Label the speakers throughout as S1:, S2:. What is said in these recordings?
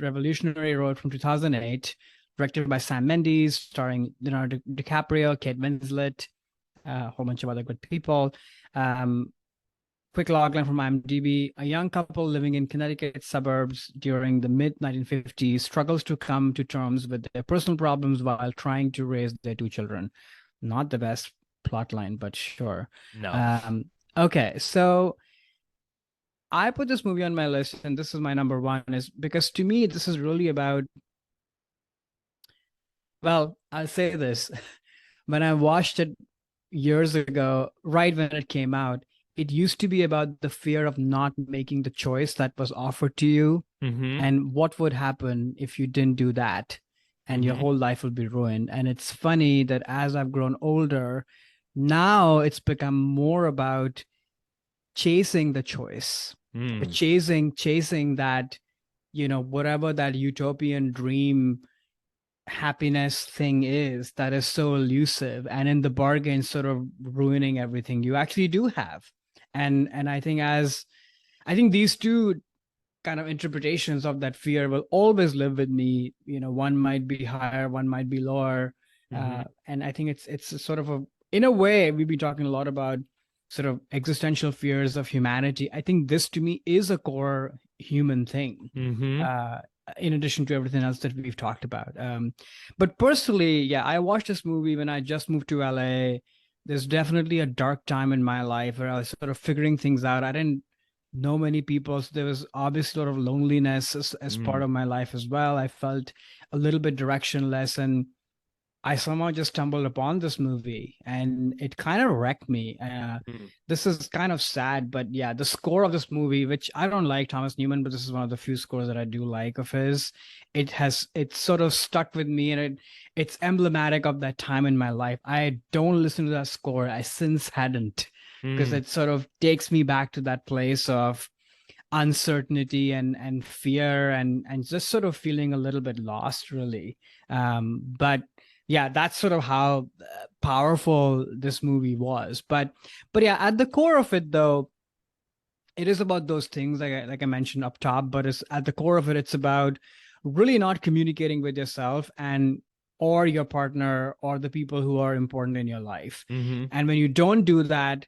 S1: revolutionary role from 2008, directed by Sam Mendes, starring Leonardo DiCaprio, Kate Winslet, a whole bunch of other good people. Um, Quick logline from IMDb. A young couple living in Connecticut suburbs during the mid 1950s struggles to come to terms with their personal problems while trying to raise their two children. Not the best plot line, but sure.
S2: No.
S1: Um, okay, so I put this movie on my list, and this is my number one, is because to me, this is really about, well, I'll say this. When I watched it years ago, right when it came out, it used to be about the fear of not making the choice that was offered to you
S2: Mm-hmm.
S1: and what would happen if you didn't do that and your
S2: Mm-hmm.
S1: whole life will be ruined. And it's funny that as I've grown older, now it's become more about chasing the choice,
S2: Mm.
S1: chasing that, whatever that utopian dream happiness thing is that is so elusive, and in the bargain sort of ruining everything you actually do have. And I think these two kind of interpretations of that fear will always live with me. One might be higher, one might be lower.
S2: Mm-hmm.
S1: And I think it's a sort of in a way, we've been talking a lot about sort of existential fears of humanity. I think this to me is a core human thing,
S2: Mm-hmm.
S1: uh, in addition to everything else that we've talked about. But personally, yeah, I watched this movie when I just moved to LA. There's definitely a dark time in my life where I was sort of figuring things out. I didn't know many people, so there was obviously a lot of loneliness as part
S2: Mm.
S1: of my life as well. I felt a little bit directionless, and I somehow just stumbled upon this movie and it kind of wrecked me.
S2: Mm.
S1: This is kind of sad, but yeah, the score of this movie, which I don't like Thomas Newman, but this is one of the few scores that I do like of his. It's sort of stuck with me, and it's emblematic of that time in my life. I don't listen to that score. I since hadn't, because
S2: Mm.
S1: it sort of takes me back to that place of uncertainty and fear and just sort of feeling a little bit lost, really. But yeah, that's sort of how powerful this movie was. But yeah, at the core of it, though, it is about those things like I mentioned up top. But it's at the core of it, it's about really not communicating with yourself and or your partner or the people who are important in your life.
S2: Mm-hmm.
S1: And when you don't do that,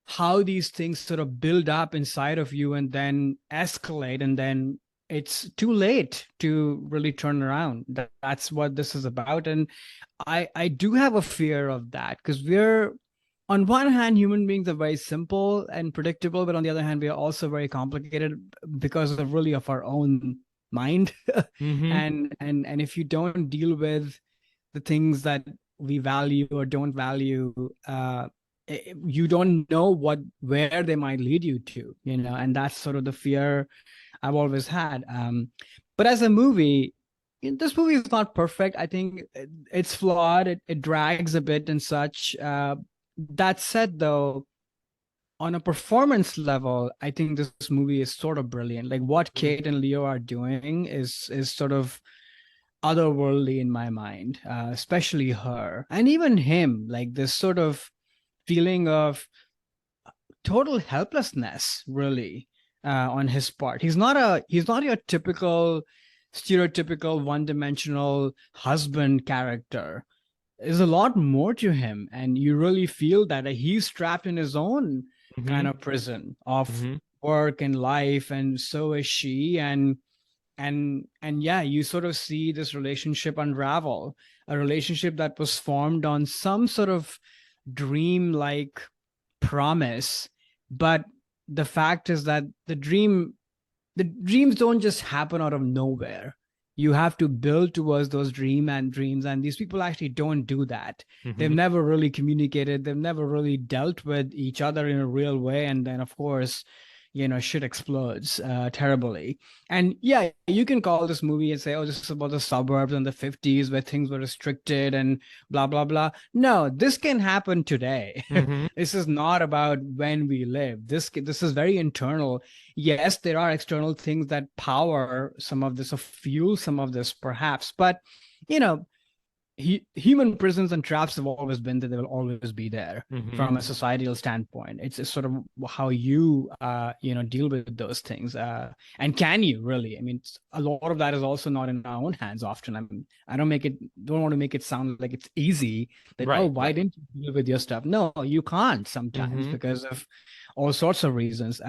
S1: how these things sort of build up inside of you and then escalate, and then it's too late to really turn around. That's what this is about. And I do have a fear of that, because we're, on one hand, human beings are very simple and predictable, but on the other hand, we are also very complicated because of really of our own mind.
S2: Mm-hmm.
S1: And if you don't deal with the things that we value or don't value, you don't know where they might lead you to, and that's sort of the fear I've always had. But as a movie, this movie is not perfect. I think it's flawed. It drags a bit and such. That said, though, on a performance level, I think this movie is sort of brilliant. Like what Kate and Leo are doing is sort of otherworldly in my mind, especially her and even him. Like this sort of feeling of total helplessness, really, on his part. He's not your typical stereotypical one-dimensional husband character. There's a lot more to him, and you really feel that he's trapped in his own
S2: Mm-hmm.
S1: kind of prison of
S2: Mm-hmm.
S1: work and life, and so is she. And yeah, you sort of see this relationship unravel, a relationship that was formed on some sort of dream like promise. But the fact is that the dreams don't just happen out of nowhere. You have to build towards those dreams, and these people actually don't do that. They've
S2: Mm-hmm.
S1: never really communicated, they've never really dealt with each other in a real way, and then of course, shit explodes terribly. And yeah, you can call this movie and say, oh, this is about the suburbs in the 50s where things were restricted and blah blah blah. No, this can happen today.
S2: Mm-hmm.
S1: This is not about when we live. This is very internal. Yes, there are external things that power some of this or fuel some of this, perhaps, but you know human prisons and traps have always been there. They will always be there
S2: Hmm.
S1: from a societal standpoint. It's sort of how you deal with those things. And can you really? I mean, a lot of that is also not in our own hands often. I mean, I don't want to make it sound like it's easy that, oh,
S2: Right,
S1: why
S2: right.
S1: didn't you deal with your stuff? No, you can't sometimes
S2: Hmm.
S1: because of all sorts of reasons.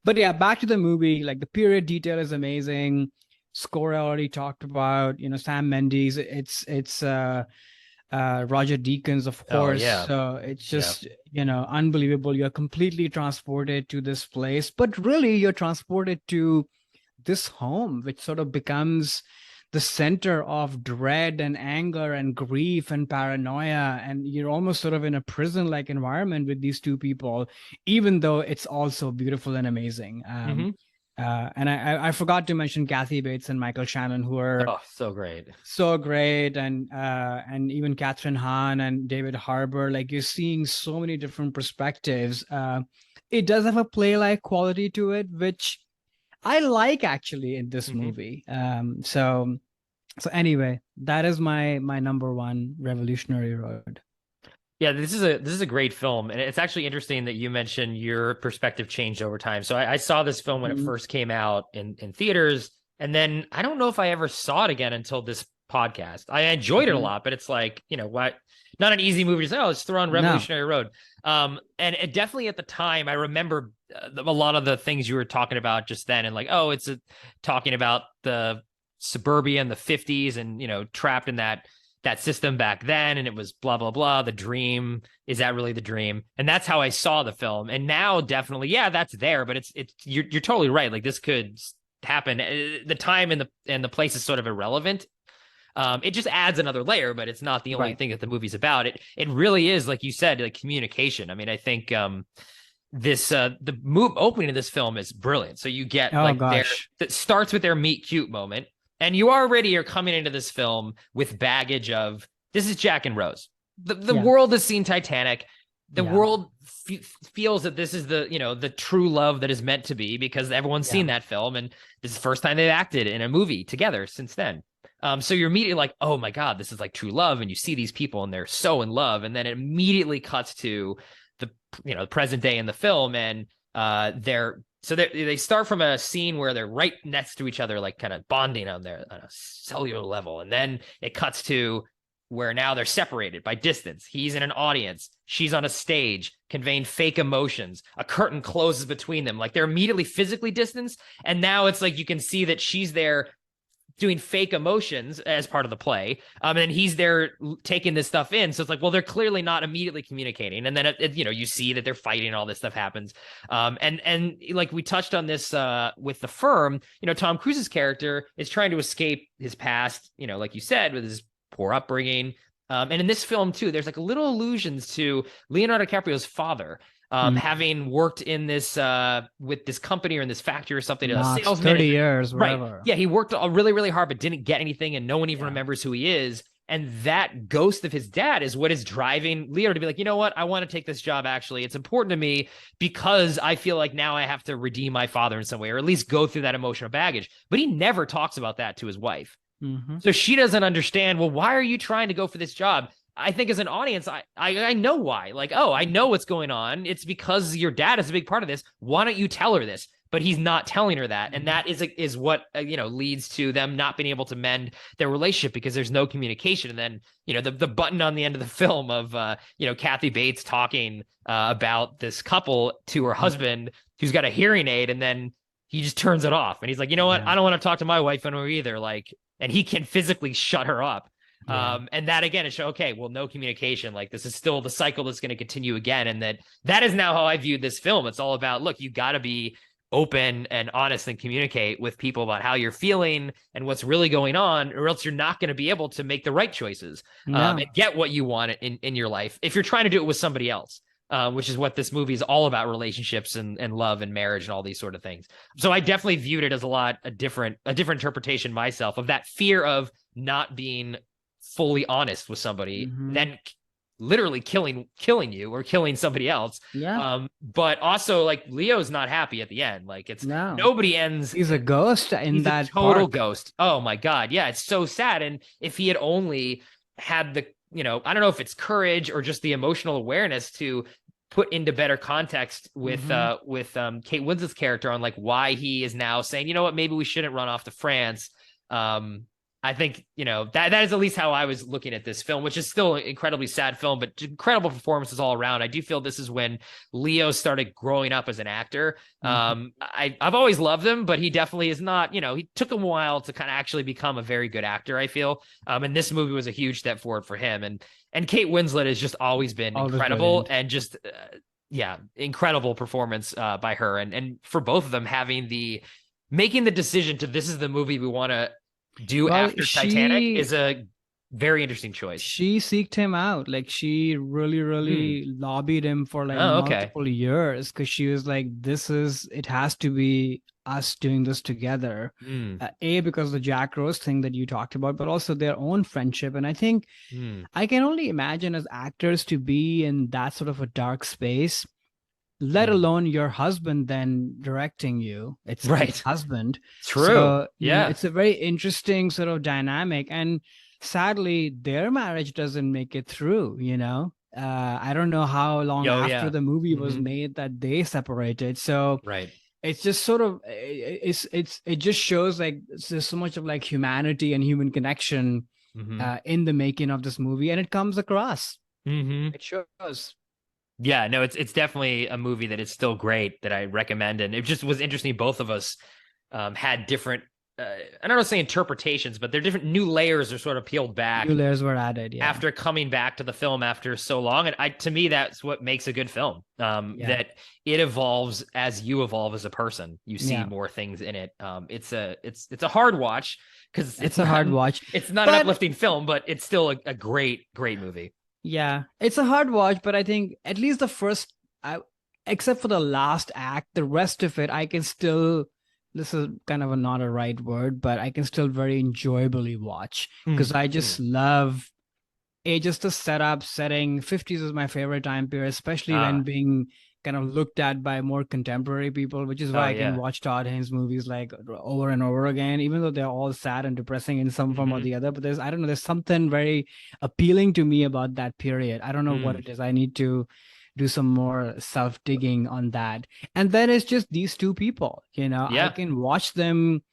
S1: But yeah, back to the movie, like the period detail is amazing. Score I already talked about. Sam Mendes. It's Roger Deakins, of
S2: Oh
S1: course.
S2: yeah,
S1: So it's
S2: yeah.
S1: just, unbelievable. You're completely transported to this place, but really you're transported to this home, which sort of becomes the center of dread and anger and grief and paranoia. And you're almost sort of in a prison-like environment with these two people, even though it's also beautiful and amazing.
S2: Hmm.
S1: And I forgot to mention Kathy Bates and Michael Shannon, who are
S2: Oh, so great.
S1: so great, and even Catherine Hahn and David Harbour. Like you're seeing so many different perspectives. It does have a play-like quality to it, which I like actually in this
S2: Hmm.
S1: movie. So anyway, that is my number one, Revolutionary Road.
S2: Yeah, this is a great film, and it's actually interesting that you mentioned your perspective changed over time. So I saw this film when it
S1: Mhm.
S2: first came out in theaters, and then I don't know if I ever saw it again until this podcast. I enjoyed it a
S1: Mhm.
S2: lot, but it's like, what? Not an easy movie to say. Oh, let's throw on
S1: No.
S2: Revolutionary Road. And it definitely at the time, I remember a lot of the things you were talking about just then, and like, oh, talking about the suburbia in the 50s, and trapped in that system back then, and it was blah blah blah, the dream. Is that really the dream? And that's how I saw the film. And now definitely, yeah, that's there, but it's you're totally right. Like this could happen. The time and the place is sort of irrelevant. It just adds another layer, but it's not the only
S1: Right.
S2: thing that the movie's about. It really is, like you said, like communication. I mean, I think this the move opening of this film is brilliant. So you get
S1: Oh
S2: like
S1: gosh.
S2: that starts with their meet cute moment, and you already are coming into this film with baggage of this is Jack and Rose. The
S1: Yeah.
S2: world has seen Titanic. The
S1: Yeah.
S2: world feels that this is the true love that is meant to be because everyone's
S1: Yeah.
S2: seen that film, and this is the first time they've acted in a movie together since then. So you're immediately like, oh my God, this is like true love. And you see these people and they're so in love. And then it immediately cuts to the present day in the film, and they start from a scene where they're right next to each other, like kind of bonding on a cellular level, and then it cuts to where now they're separated by distance. He's in an audience, she's on a stage conveying fake emotions. A curtain closes between them, like they're immediately physically distanced, and now it's like you can see that she's there doing fake emotions as part of the play. And he's there taking this stuff in. So it's like, well, they're clearly not immediately communicating. And then, you see that they're fighting and all this stuff happens. And like we touched on this with The Firm, Tom Cruise's character is trying to escape his past, like you said, with his poor upbringing. And in this film too, there's like little allusions to Leonardo DiCaprio's father,
S1: Mm.
S2: having worked in this with this company or in this factory or something, a
S1: Knox,
S2: salesman.
S1: 30 years,
S2: Right.
S1: whatever.
S2: Yeah, he worked really, really hard, but didn't get anything, and no one even
S1: Yeah.
S2: remembers who he is. And that ghost of his dad is what is driving Leo to be like, you know what? I want to take this job. Actually, it's important to me because I feel like now I have to redeem my father in some way, or at least go through that emotional baggage. But he never talks about that to his wife.
S1: Hmm.
S2: So she doesn't understand, well, why are you trying to go for this job? I think as an audience, I know why. Like, oh, I know what's going on. It's because your dad is a big part of this. Why don't you tell her this? But he's not telling her that, and that is what leads to them not being able to mend their relationship because there's no communication. And then the button on the end of the film of Kathy Bates talking about this couple to her husband who's got a hearing aid, and then he just turns it off, and he's like, you know what?
S1: Yeah.
S2: I don't want to talk to my wife anymore either. Like, and he can physically shut her up.
S1: Yeah.
S2: And that again is okay. Well, no communication. Like this is still the cycle that's going to continue again, and that is now how I viewed this film. It's all about look, you got to be open and honest and communicate with people about how you're feeling and what's really going on, or else you're not going to be able to make the right choices and
S1: No.
S2: get what you want in your life if you're trying to do it with somebody else. Which is what this movie is all about: relationships and love and marriage and all these sort of things. So I definitely viewed it as a different interpretation myself of that fear of not being fully honest with somebody,
S1: Hmm.
S2: then literally killing you or killing somebody else.
S1: Yeah.
S2: But also like Leo's not happy at the end. Like it's
S1: No.
S2: nobody ends.
S1: He's a ghost in
S2: He's a
S1: that
S2: total
S1: park.
S2: ghost. Oh my God. Yeah, it's so sad. And if he had only had the, I don't know if it's courage or just the emotional awareness to put into better context with Kate Winslet's character on like why he is now saying, you know what, maybe we shouldn't run off to France. I think, that is at least how I was looking at this film, which is still an incredibly sad film, but incredible performances all around. I do feel this is when Leo started growing up as an actor. I've always loved him, but he definitely is not, he took him a while to kind of actually become a very good actor, I feel. And this movie was a huge step forward for him. And Kate Winslet has just always been incredible, and just, incredible performance by her. And for both of them making the decision to, this is the movie we want to do after Titanic is a very interesting choice.
S1: She seeked him out. Like she really lobbied him for like multiple years, because she was like, it has to be us doing this together. Because of the Jack Rose thing that you talked about, but also their own friendship. And I think I can only imagine as actors to be in that sort of a dark space, let alone your husband then directing you. It's his husband.
S2: True.
S1: So, it's a very interesting sort of dynamic. And sadly, their marriage doesn't make it through, I don't know how long after the movie was made that they separated. So it's just sort of, it just shows like there's so much of like humanity and human connection in the making of this movie. And it comes across. It shows.
S2: Yeah, no, it's definitely a movie that is still great, that I recommend. And it just was interesting. Both of us had different, I don't know, say interpretations, but they're different. New layers are sort of peeled back.
S1: New layers were added,
S2: after coming back to the film after so long. And to me, that's what makes a good film. That it evolves as you evolve as a person. You see more things in it. It's a hard watch, because
S1: it's a hard watch.
S2: It's not an uplifting film, but it's still a great movie.
S1: Yeah, it's a hard watch, but I think at least the first, except for the last act, the rest of it, I can still, this is kind of not a right word, but I can still very enjoyably watch, because I just love it. Just the setting. 50s is my favorite time period, especially when being kind of looked at by more contemporary people, which is why I can watch Todd Haynes movies like over and over again, even though they're all sad and depressing in some form or the other. But there's something very appealing to me about that period. I don't know what it is. I need to do some more self-digging on that. And then it's just these two people, I can watch them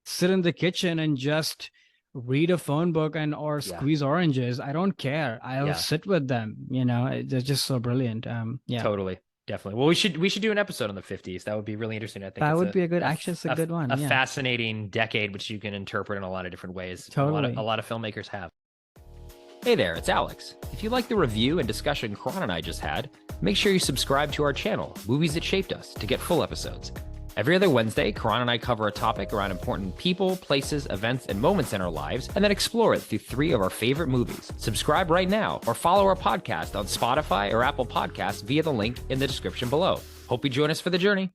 S1: sit in the kitchen and just read a phone book or squeeze oranges. I don't care. I'll sit with them. They're just so brilliant.
S2: Totally. Definitely. Well, we should do an episode on the 50s. That would be really interesting. I think
S1: that would be a good one.
S2: A fascinating decade, which you can interpret in a lot of different ways.
S1: Totally.
S2: A lot of filmmakers have. Hey there, it's Alex. If you like the review and discussion Karan and I just had, make sure you subscribe to our channel, Movies That Shaped Us, to get full episodes. Every other Wednesday, Karan and I cover a topic around important people, places, events, and moments in our lives, and then explore it through 3 of our favorite movies. Subscribe right now, or follow our podcast on Spotify or Apple Podcasts via the link in the description below. Hope you join us for the journey.